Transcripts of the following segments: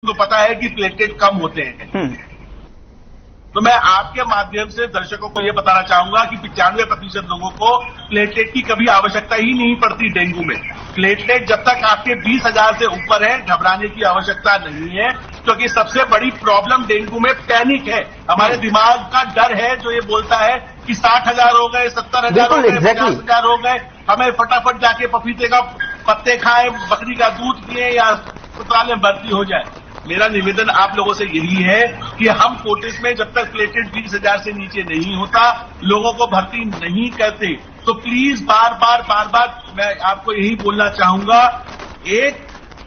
तो पता है कि प्लेटलेट कम होते हैं। तो मैं आपके माध्यम से दर्शकों को यह बताना चाहूंगा कि 95% लोगों को प्लेटलेट की कभी आवश्यकता ही नहीं पड़ती डेंगू में। प्लेटलेट जब तक आपके 20,000 से ऊपर है, घबराने की आवश्यकता नहीं है, क्योंकि सबसे बड़ी प्रॉब्लम डेंगू में पैनिक है। हमारे दिमाग का डर है जो ये बोलता है कि 60,000 हो गए, 70,000 हो गए, 50,000 हो गए, हमें फटाफट जाके पपीते का पत्ते खाएं, बकरी का दूध पिए या अस्पताल में भर्ती हो जाए। मेरा निवेदन आप लोगों से यही है कि हम कोटेस में जब तक प्लेटलेट 20,000 से नीचे नहीं होता, लोगों को भर्ती नहीं करते। तो प्लीज बार बार मैं आपको यही बोलना चाहूंगा,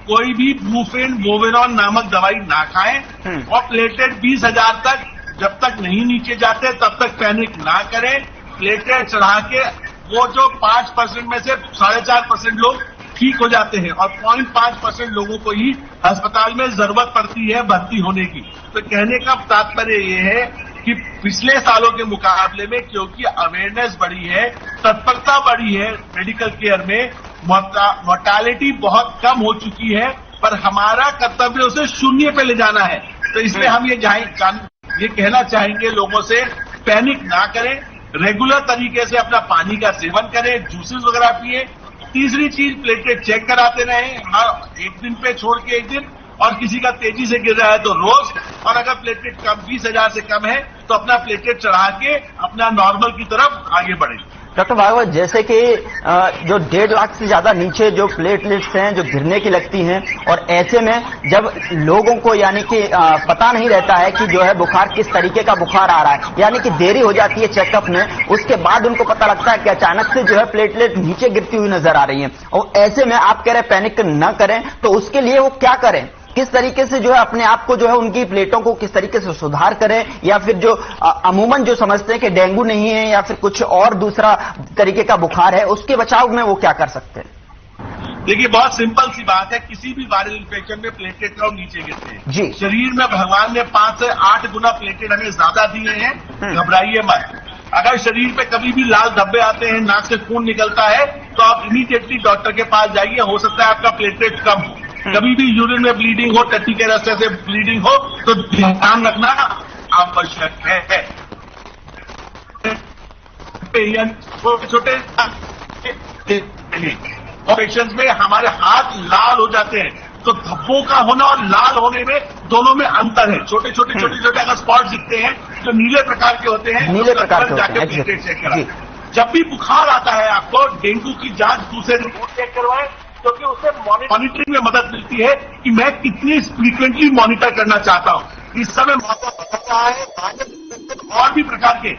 कोई भी ब्रूफेन बोवेरॉन नामक दवाई ना खाएं और प्लेटलेट 20,000 तक जब तक नहीं नीचे जाते तब तक पैनिक ना करें। प्लेटलेट चढ़ा के वो जो 5% में से 4.5% लोग ठीक हो जाते हैं और 0.5% लोगों को ही अस्पताल में जरूरत पड़ती है भर्ती होने की। तो कहने का तात्पर्य ये है कि पिछले सालों के मुकाबले में क्योंकि अवेयरनेस बढ़ी है, तत्परता बढ़ी है, मेडिकल केयर में मोर्टालिटी बहुत कम हो चुकी है, पर हमारा कर्तव्य उसे 0 पे ले जाना है। तो इसलिए हम ये कहना चाहेंगे लोगों से, पैनिक ना करें, रेगुलर तरीके से अपना पानी का सेवन करें, जूसेस वगैरह पिए। तीसरी चीज, प्लेटलेट चेक कराते रहें, हर एक दिन पे छोड़ के एक दिन, और किसी का तेजी से गिर रहा है तो रोज, और अगर प्लेटलेट कम 20,000 से कम है तो अपना प्लेटलेट चढ़ा के अपना नॉर्मल की तरफ आगे बढ़े। डॉक्टर भागवत, जैसे कि जो 1.5 लाख से ज्यादा नीचे जो प्लेटलेट्स हैं जो गिरने की लगती हैं, और ऐसे में जब लोगों को यानी कि पता नहीं रहता है कि जो है बुखार किस तरीके का बुखार आ रहा है, यानी कि देरी हो जाती है चेकअप में, उसके बाद उनको पता लगता है कि अचानक से जो है प्लेटलेट नीचे गिरती हुई नजर आ रही है, और ऐसे में आप कह रहे हैं पैनिक न करें, तो उसके लिए वो क्या करें? किस तरीके से जो है अपने आप को जो है उनकी प्लेटों को किस तरीके से सुधार करें, या फिर जो अमूमन जो समझते हैं कि डेंगू नहीं है या फिर कुछ और दूसरा तरीके का बुखार है, उसके बचाव में वो क्या कर सकते हैं? देखिए, बहुत सिंपल सी बात है, किसी भी वायरल इन्फेक्शन में प्लेटलेट काउंट नीचे गिरते हैं जी। शरीर में भगवान ने 5 से 8 गुना प्लेटलेट हमें ज्यादा दिए हैं, घबराइए मत। अगर शरीर पे कभी भी लाल धब्बे आते हैं, नाक से खून निकलता है, तो आप इमीडिएटली डॉक्टर के पास जाइए, हो सकता है आपका प्लेटलेट कम हो। कभी भी यूरिन में ब्लीडिंग हो, टट्टी के रास्ते से ब्लीडिंग हो, तो ध्यान रखना आवश्यक है। छोटे पेशेंट्स में हमारे हाथ लाल हो जाते हैं, तो धब्बों का होना और लाल होने में दोनों में अंतर है। छोटे छोटे अगर स्पॉट दिखते हैं जो नीले प्रकार के होते हैं, नीले प्रकार के जाके प्लेटलेट चेक कराएं। जब भी बुखार आता है आपको, डेंगू की जांच दूसरे रिपोर्ट चेक करवाएं, क्योंकि उससे मॉनिटरिंग में मदद मिलती है कि मैं कितनी फ्रीक्वेंटली मॉनिटर करना चाहता हूं। इस समय मौका बदल रहा है, और भी प्रकार के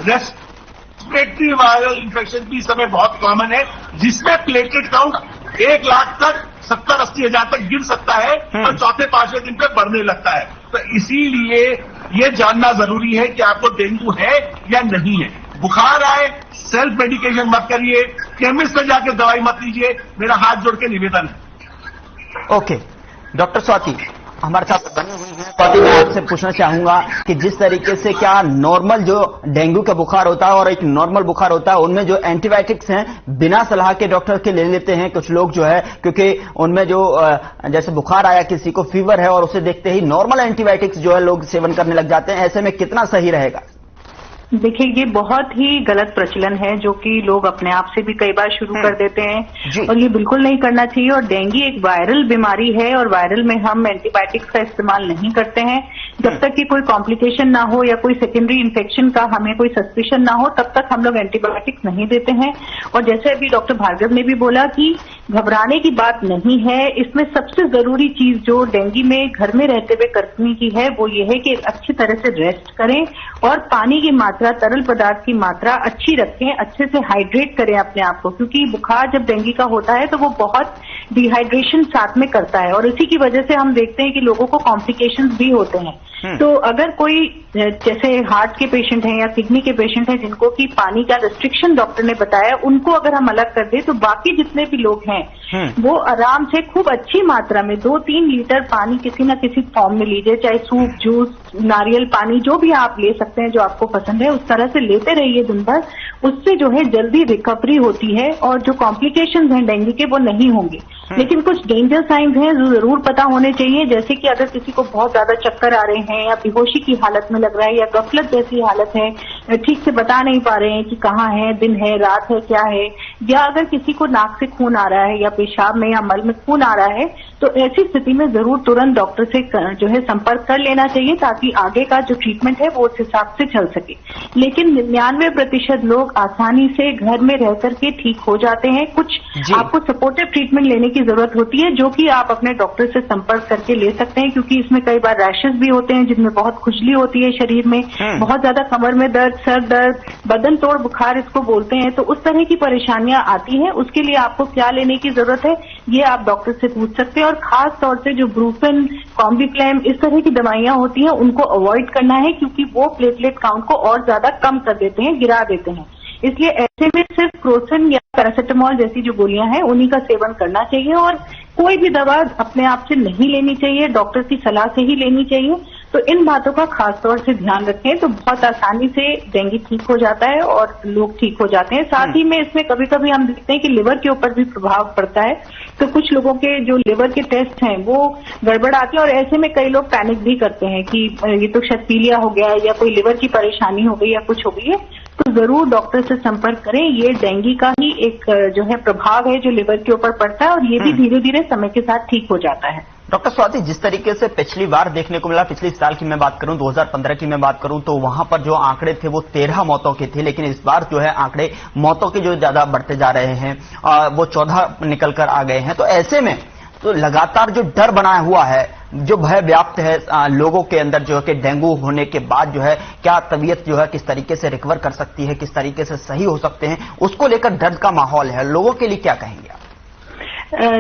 रेस्पिरेटरी वायरल इन्फेक्शन भी इस समय बहुत कॉमन है, जिसमें प्लेटलेट काउंट 1 लाख तक 70-80 हजार तक गिर सकता है और चौथे 5वें दिन पे बढ़ने लगता है। तो इसीलिए ये जानना जरूरी है कि आपको डेंगू है या नहीं है। बुखार आए, सेल्फ मेडिकेशन मत करिए, केमिस्ट में जाकर दवाई मत लीजिए, मेरा हाथ जोड़ के निवेदन है। ओके, डॉक्टर स्वाति हमारे साथ बने हुए हैं। स्वाति, मैं आपसे पूछना चाहूंगा कि जिस तरीके से क्या नॉर्मल जो डेंगू का बुखार होता है और एक नॉर्मल बुखार होता है, उनमें जो एंटीबायोटिक्स हैं बिना सलाह के डॉक्टर के ले लेते हैं कुछ लोग जो है, क्योंकि उनमें जो जैसे बुखार आया, किसी को फीवर है, और उसे देखते ही नॉर्मल एंटीबायोटिक्स जो है लोग सेवन करने लग जाते हैं, ऐसे में कितना सही रहेगा? देखिए, ये बहुत ही गलत प्रचलन है जो कि लोग अपने आप से भी कई बार शुरू कर देते हैं, और ये बिल्कुल नहीं करना चाहिए। और डेंगू एक वायरल बीमारी है, और वायरल में हम एंटीबायोटिक्स का इस्तेमाल नहीं करते हैं। जब तक कि कोई कॉम्प्लिकेशन ना हो या कोई सेकेंडरी इन्फेक्शन का हमें कोई सस्पिशन ना हो, तब तक हम लोग एंटीबायोटिक्स नहीं देते हैं। और जैसे अभी डॉक्टर भार्गव ने भी बोला कि घबराने की बात नहीं है, इसमें सबसे जरूरी चीज जो डेंगू में घर में रहते हुए करने की है, वो ये है कि अच्छी तरह से रेस्ट करें और पानी की मात्रा, तरल पदार्थ की मात्रा अच्छी रखें, अच्छे से हाइड्रेट करें अपने आप को, क्योंकि बुखार जब डेंगू का होता है तो वो बहुत डिहाइड्रेशन साथ में करता है, और इसी की वजह से हम देखते हैं कि लोगों को कॉम्प्लिकेशंस भी होते हैं। तो अगर कोई जैसे हार्ट के पेशेंट हैं या किडनी के पेशेंट हैं जिनको कि पानी का रिस्ट्रिक्शन डॉक्टर ने बताया, उनको अगर हम अलग कर दें तो बाकी जितने भी लोग हैं हैं वो आराम से खूब अच्छी मात्रा में 2-3 लीटर पानी किसी न किसी फॉर्म में लीजिए, चाहे सूप, जूस, नारियल पानी, जो भी आप ले सकते हैं जो आपको पसंद है, उस तरह से लेते रहिए दिन भर। उससे जो है जल्दी रिकवरी होती है और जो कॉम्प्लिकेशंस हैं डेंगू के वो नहीं होंगे। लेकिन कुछ डेंजर साइंस हैं जो जरूर पता होने चाहिए, जैसे कि अगर किसी को बहुत ज्यादा चक्कर आ रहे हैं या बेहोशी की हालत में लग रहा है या गफलत जैसी हालत है, ठीक से बता नहीं पा रहे हैं कि कहाँ है, दिन है, रात है, क्या है, या अगर किसी को नाक से खून आ रहा है या पेशाब में या मल में खून आ रहा है, तो ऐसी स्थिति में जरूर तुरंत डॉक्टर से जो है संपर्क कर लेना चाहिए ताकि आगे का जो ट्रीटमेंट है वो उस हिसाब से चल सके। लेकिन 99% लोग आसानी से घर में रह करके ठीक हो जाते हैं। कुछ आपको सपोर्टिव ट्रीटमेंट लेने की जरूरत होती है जो कि आप अपने डॉक्टर से संपर्क करके ले सकते हैं, क्योंकि इसमें कई बार रैशेस भी होते हैं जिनमें बहुत खुजली होती है शरीर में, बहुत ज्यादा कमर में दर्द, सर दर्द, बदन तोड़ बुखार इसको बोलते हैं। तो उस तरह की परेशानियां आती हैं, उसके लिए आपको क्या लेने की जरूरत है ये आप डॉक्टर से पूछ सकते हैं। और खास तौर से जो ब्रूफेन, कॉम्बिफ्लेम, इस तरह की दवाइयां होती हैं उनको अवॉइड करना है, क्योंकि वो प्लेटलेट काउंट को और ज्यादा कम कर देते हैं, गिरा देते हैं। इसलिए ऐसे में सिर्फ क्रोसिन या पैरासिटामोल जैसी जो गोलियां हैं उन्हीं का सेवन करना चाहिए और कोई भी दवा अपने आप से नहीं लेनी चाहिए, डॉक्टर की सलाह से ही लेनी चाहिए। तो इन बातों का खास तौर से ध्यान रखें तो बहुत आसानी से डेंगू ठीक हो जाता है और लोग ठीक हो जाते हैं। साथ ही में इसमें कभी कभी हम देखते हैं कि लिवर के ऊपर भी प्रभाव पड़ता है, तो कुछ लोगों के जो लिवर के टेस्ट हैं वो गड़बड़ आते हैं और ऐसे में कई लोग पैनिक भी करते हैं कि ये तो शायद पीलिया हो गया है या कोई लिवर की परेशानी हो गई या कुछ हो गई है। तो जरूर डॉक्टर से संपर्क करें। ये डेंगू का ही एक जो है प्रभाव है जो लिवर के ऊपर पड़ता है और ये भी धीरे धीरे समय के साथ ठीक हो जाता है। डॉक्टर स्वाति, जिस तरीके से पिछली बार देखने को मिला, पिछले साल की मैं बात करूं, 2015 की मैं बात करूं, तो वहां पर जो आंकड़े थे वो 13 मौतों के थे, लेकिन इस बार जो है आंकड़े मौतों के जो ज्यादा बढ़ते जा रहे हैं वो 14 निकल कर आ गए हैं। तो ऐसे में तो लगातार जो डर बना हुआ है, जो भय व्याप्त है लोगों के अंदर जो है कि डेंगू होने के बाद जो है क्या तबीयत जो है किस तरीके से रिकवर कर सकती है, किस तरीके से सही हो सकते हैं, उसको लेकर डर का माहौल है, लोगों के लिए क्या कहेंगे आप?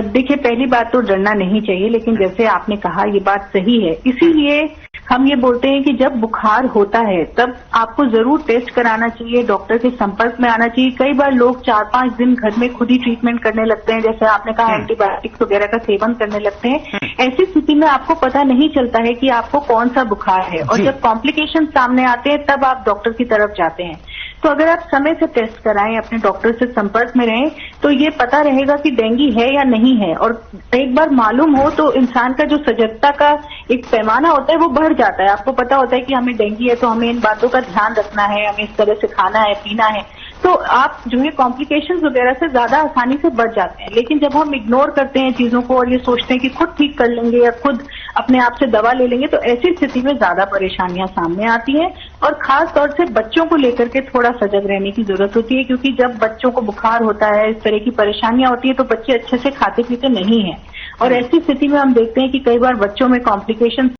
देखिए, पहली बात तो डरना नहीं चाहिए, लेकिन जैसे आपने कहा ये बात सही है। इसीलिए हम ये बोलते हैं कि जब बुखार होता है तब आपको जरूर टेस्ट कराना चाहिए, डॉक्टर के संपर्क में आना चाहिए। कई बार लोग 4-5 दिन घर में खुद ही ट्रीटमेंट करने लगते हैं, जैसे आपने कहा एंटीबायोटिक्स वगैरह का सेवन करने लगते हैं। ऐसी स्थिति में आपको पता नहीं चलता है कि आपको कौन सा बुखार है और जब कॉम्प्लिकेशन सामने आते हैं तब आप डॉक्टर की तरफ जाते हैं। तो अगर आप समय से टेस्ट कराएं, अपने डॉक्टर से संपर्क में रहें, तो ये पता रहेगा कि डेंगू है या नहीं है। और एक बार मालूम हो तो इंसान का जो सजगता का एक पैमाना होता है वो बढ़ जाता है। आपको पता होता है कि हमें डेंगू है तो हमें इन बातों का ध्यान रखना है, हमें इस तरह से खाना है, पीना है, तो आप जो है कॉम्प्लिकेशंस वगैरह से ज्यादा आसानी से बच जाते हैं। लेकिन जब हम इग्नोर करते हैं चीजों को और ये सोचते हैं कि खुद ठीक कर लेंगे या खुद अपने आप से दवा ले लेंगे, तो ऐसी स्थिति में ज्यादा परेशानियां सामने आती हैं। और खास तौर से बच्चों को लेकर के थोड़ा सजग रहने की जरूरत होती है, क्योंकि जब बच्चों को बुखार होता है, इस तरह की परेशानियां होती है, तो बच्चे अच्छे से खाते पीते नहीं है और ऐसी स्थिति में हम देखते हैं कि कई बार बच्चों में कॉम्प्लिकेशन